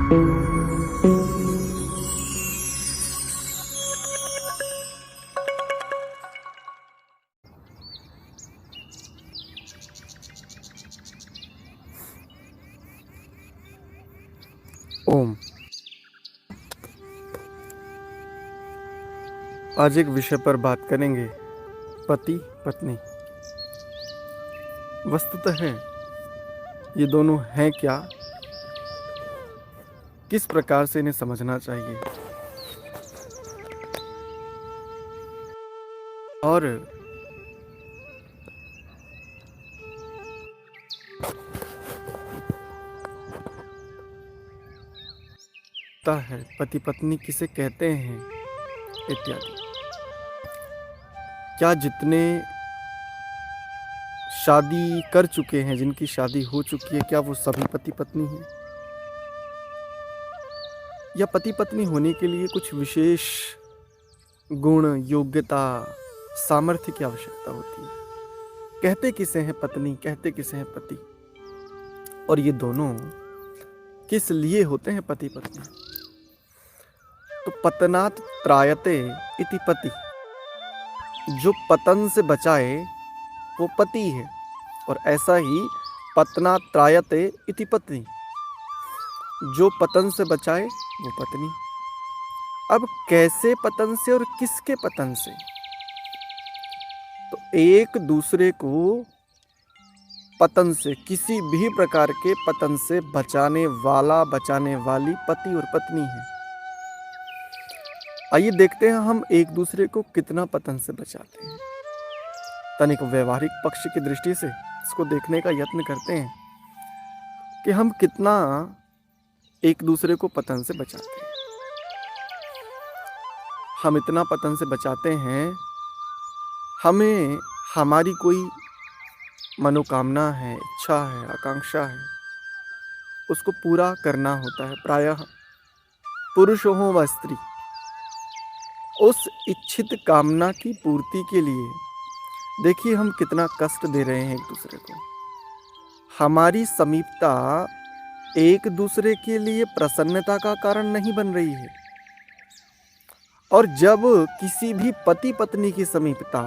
ओम। आज एक विषय पर बात करेंगे, पति पत्नी। वस्तुतः ये दोनों हैं क्या, किस प्रकार से इन्हें समझना चाहिए और है पति पत्नी किसे कहते हैं इत्यादि। क्या जितने शादी कर चुके हैं, जिनकी शादी हो चुकी है, क्या वो सभी पति पत्नी हैं, या पति पत्नी होने के लिए कुछ विशेष गुण, योग्यता, सामर्थ्य की आवश्यकता होती है? कहते किसे हैं पत्नी, कहते किसे हैं पति, और ये दोनों किस लिए होते हैं पति पत्नी? तो पतनात् त्रायते इति पति, जो पतन से बचाए वो पति है, और ऐसा ही पतनात् त्रायते इति पत्नी, जो पतन से बचाए वो पत्नी। अब कैसे पतन से और किसके पतन से? तो एक दूसरे को पतन से, किसी भी प्रकार के पतन से बचाने वाला, बचाने वाली पति और पत्नी है। आइए देखते हैं हम एक दूसरे को कितना पतन से बचाते हैं। तनिक व्यवहारिक पक्ष की दृष्टि से इसको देखने का यत्न करते हैं कि हम कितना एक दूसरे को पतन से बचाते हैं। हम इतना पतन से बचाते हैं, हमें हमारी कोई मनोकामना है, इच्छा है, आकांक्षा है, उसको पूरा करना होता है। प्रायः पुरुष हो व स्त्री, उस इच्छित कामना की पूर्ति के लिए देखिए हम कितना कष्ट दे रहे हैं एक दूसरे को। हमारी समीपता एक दूसरे के लिए प्रसन्नता का कारण नहीं बन रही है, और जब किसी भी पति पत्नी की समीपता,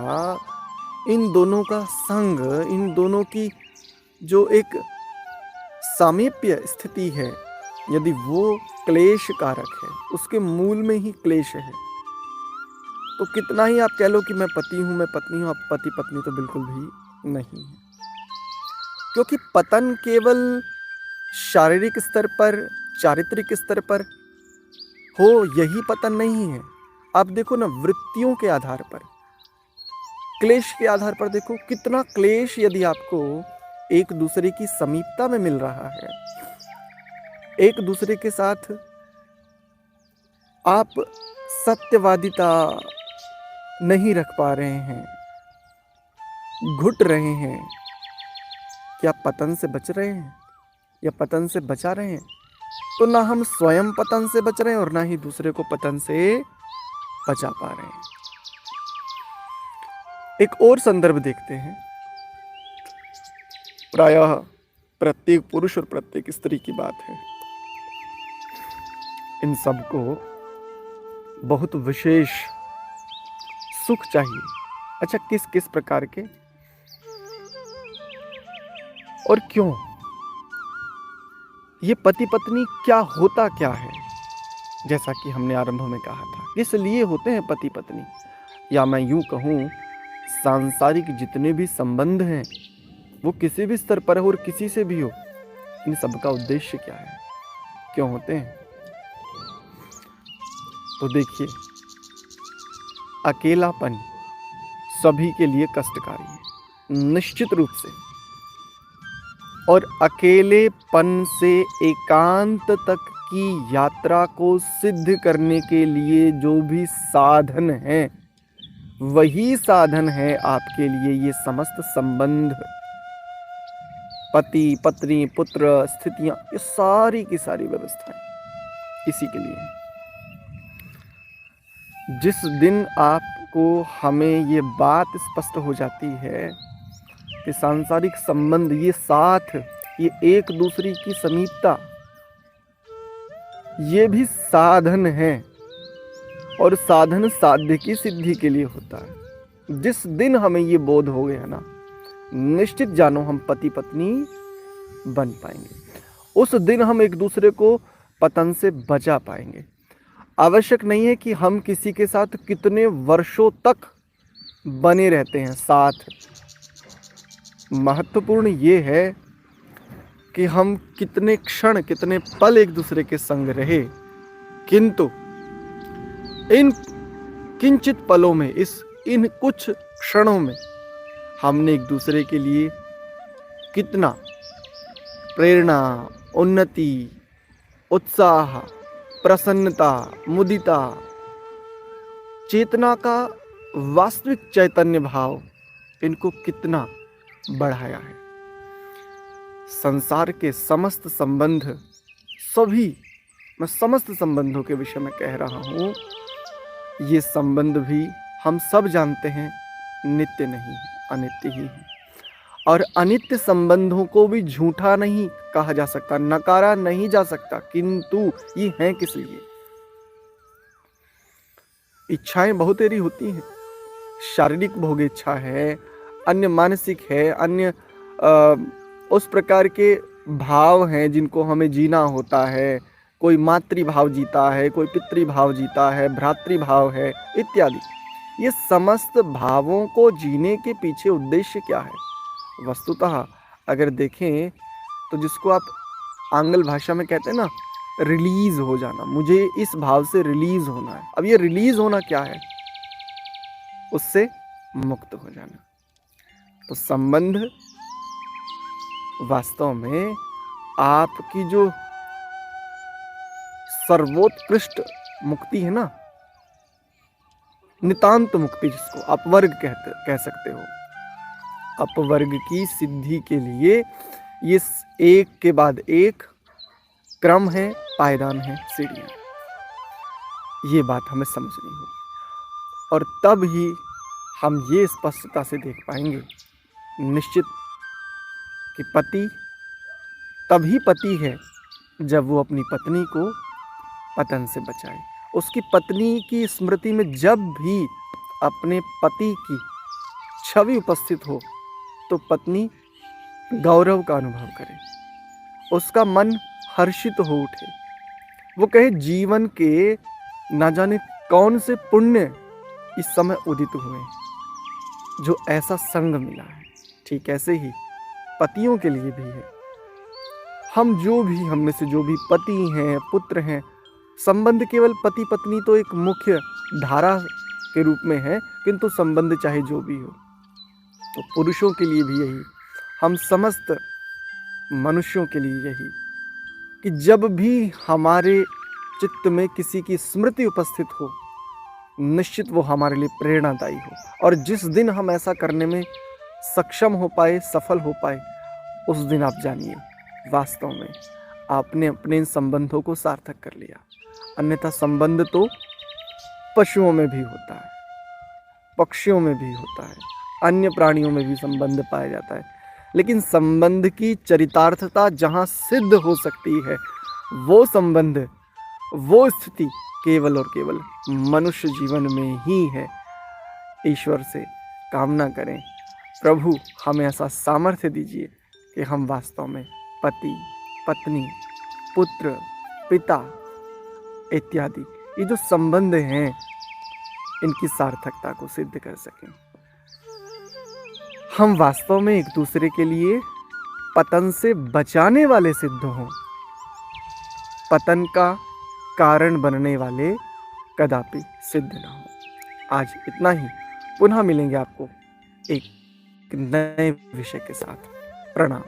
इन दोनों का संग, इन दोनों की जो एक सामीप्य स्थिति है, यदि वो क्लेश कारक है, उसके मूल में ही क्लेश है, तो कितना ही आप कह लो कि मैं पति हूं, मैं पत्नी हूं, आप पति पत्नी तो बिल्कुल भी नहीं है। क्योंकि पतन केवल शारीरिक स्तर पर, चारित्रिक स्तर पर हो, यही पतन नहीं है। आप देखो ना, वृत्तियों के आधार पर, क्लेश के आधार पर देखो, कितना क्लेश यदि आपको एक दूसरे की समीपता में मिल रहा है, एक दूसरे के साथ आप सत्यवादिता नहीं रख पा रहे हैं, घुट रहे हैं, क्या पतन से बच रहे हैं या पतन से बचा रहे हैं? तो ना हम स्वयं पतन से बच रहे हैं और ना ही दूसरे को पतन से बचा पा रहे हैं। एक और संदर्भ देखते हैं। प्रायः प्रत्येक पुरुष और प्रत्येक स्त्री की बात है। इन सबको बहुत विशेष सुख चाहिए। अच्छा, किस किस प्रकार के और क्यों? ये पति पत्नी क्या होता क्या है? जैसा कि हमने आरंभ में कहा था, किस लिए होते हैं पति पत्नी, या मैं यूं कहूं सांसारिक जितने भी संबंध हैं, वो किसी भी स्तर पर हो और किसी से भी हो, इन सब का उद्देश्य क्या है, क्यों होते हैं? तो देखिए, अकेलापन सभी के लिए कष्टकारी है, निश्चित रूप से। और अकेलेपन से एकांत तक की यात्रा को सिद्ध करने के लिए जो भी साधन है, वही साधन है आपके लिए ये समस्त संबंध, पति पत्नी, पुत्र, स्थितियां, ये सारी की सारी व्यवस्थाएं इसी के लिए है। जिस दिन आपको, हमें ये बात स्पष्ट हो जाती है कि सांसारिक संबंध, ये साथ, ये एक दूसरे की समीपता, ये भी साधन है, और साधन साध्य की सिद्धि के लिए होता है। जिस दिन हमें ये बोध हो गया ना, निश्चित जानो हम पति पत्नी बन पाएंगे। उस दिन हम एक दूसरे को पतन से बचा पाएंगे। आवश्यक नहीं है कि हम किसी के साथ कितने वर्षों तक बने रहते हैं साथ। महत्वपूर्ण ये है कि हम कितने क्षण, कितने पल एक दूसरे के संग रहे, किंतु इन किंचित पलों में, इन कुछ क्षणों में हमने एक दूसरे के लिए कितना प्रेरणा, उन्नति, उत्साह, प्रसन्नता, मुदिता, चेतना का वास्तविक चैतन्य भाव, इनको कितना बढ़ाया है। संसार के समस्त संबंध, मैं समस्त संबंधों के विषय में कह रहा हूँ, ये संबंध भी हम सब जानते हैं नित्य नहीं है, अनित्य ही है। और अनित्य संबंधों को भी झूठा नहीं कहा जा सकता, नकारा नहीं जा सकता, किंतु ये हैं किस लिए? इच्छाएं बहुतेरी होती हैं। शारीरिक भोग इच्छा है, अन्य मानसिक है, अन्य उस प्रकार के भाव हैं जिनको हमें जीना होता है। कोई मातृभाव जीता है, कोई पितृभाव जीता है, भ्रातृभाव है, इत्यादि। ये समस्त भावों को जीने के पीछे उद्देश्य क्या है? वस्तुतः अगर देखें तो जिसको आप आंग्ल भाषा में कहते हैं ना, रिलीज हो जाना, मुझे इस भाव से रिलीज होना है। अब ये रिलीज होना क्या है? उससे मुक्त हो जाना। तो संबंध वास्तव में आपकी जो सर्वोत्कृष्ट मुक्ति है ना, नितांत मुक्ति, जिसको अपवर्ग कह सकते हो, अपवर्ग की सिद्धि के लिए ये एक के बाद एक क्रम है, पायदान है, सीढ़ियां। ये बात हमें समझनी होगी, और तब ही हम ये स्पष्टता से देख पाएंगे निश्चित कि पति तभी पति है जब वो अपनी पत्नी को पतन से बचाए। उसकी पत्नी की स्मृति में जब भी अपने पति की छवि उपस्थित हो तो पत्नी गौरव का अनुभव करे, उसका मन हर्षित हो उठे, वो कहे जीवन के न जाने कौन से पुण्य इस समय उदित हुए जो ऐसा संग मिला है। ठीक ऐसे ही पतियों के लिए भी है। हम में से जो भी पति हैं, पुत्र हैं, संबंध केवल पति पत्नी तो एक मुख्य धारा के रूप में है, किंतु संबंध चाहे जो भी हो, तो पुरुषों के लिए भी यही, हम समस्त मनुष्यों के लिए यही, कि जब भी हमारे चित्त में किसी की स्मृति उपस्थित हो, निश्चित वो हमारे लिए प्रेरणादायी हो। और जिस दिन हम ऐसा करने में सक्षम हो पाए, सफल हो पाए, उस दिन आप जानिए वास्तव में आपने अपने इन संबंधों को सार्थक कर लिया। अन्यथा संबंध तो पशुओं में भी होता है, पक्षियों में भी होता है, अन्य प्राणियों में भी संबंध पाया जाता है, लेकिन संबंध की चरितार्थता जहाँ सिद्ध हो सकती है, वो संबंध, वो स्थिति केवल और केवल मनुष्य जीवन में ही है। ईश्वर से कामना करें, प्रभु हमें ऐसा सामर्थ्य दीजिए कि हम वास्तव में पति, पत्नी, पुत्र, पिता इत्यादि ये जो संबंध हैं, इनकी सार्थकता को सिद्ध कर सकें। हम वास्तव में एक दूसरे के लिए पतन से बचाने वाले सिद्ध हों, पतन का कारण बनने वाले कदापि सिद्ध ना हो। आज इतना ही, पुनः मिलेंगे आपको एक नए विषय के साथ। प्रणाम।